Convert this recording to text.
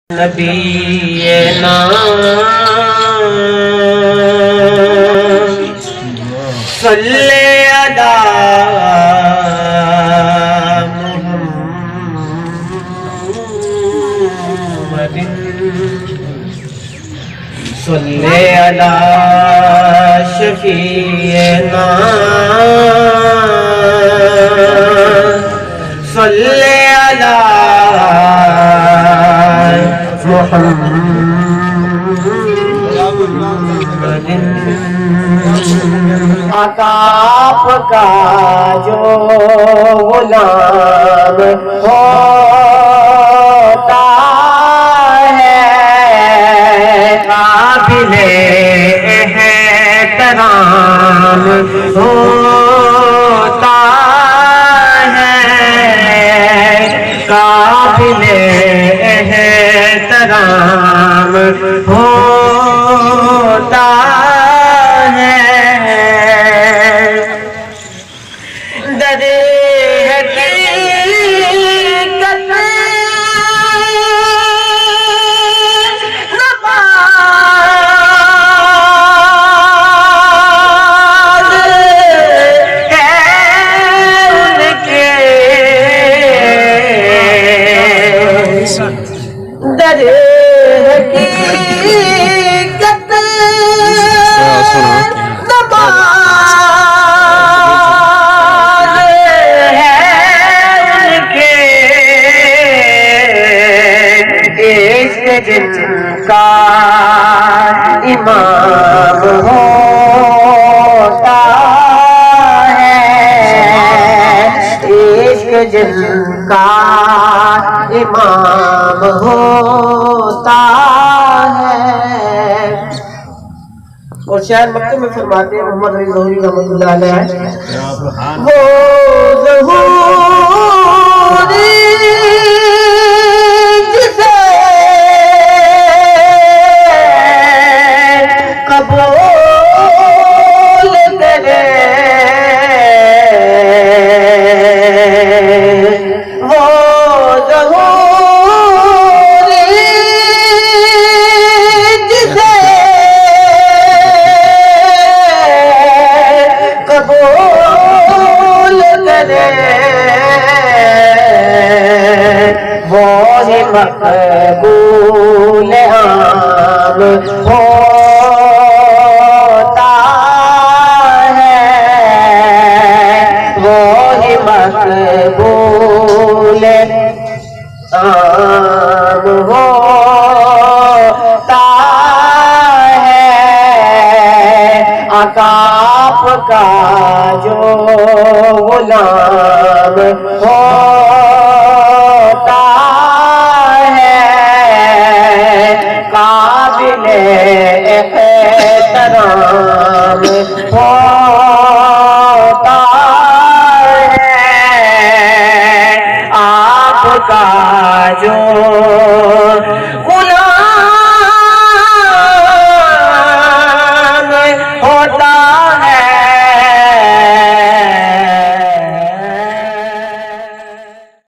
نبینا صلی علی محمد صلی علی شفیعنا صلی علی آقا آپ کا جو غلام ہوتا ہے قابل احترام ہوتا ہے قابل احترام ہوتا ہے در حقیقت نماز ہے ان کے در حقیقت نماز ہے ان کے عشق جن کا امام ہوتا ہے عشق جن کا امام ہوتا ہے اور شاعر مکتوب میں فرماتے ہیں محمد علی ظہوری رحمۃ اللہ علیہ وہ ظہوری جسے قبول کرے وہ ظہوری جسے قبول کرے وہی مقبول عام ہوتا ہے وہی مقبول عام ہوتا ہے آقا آپ کا جو غلام ہوتا ہے قابل احترام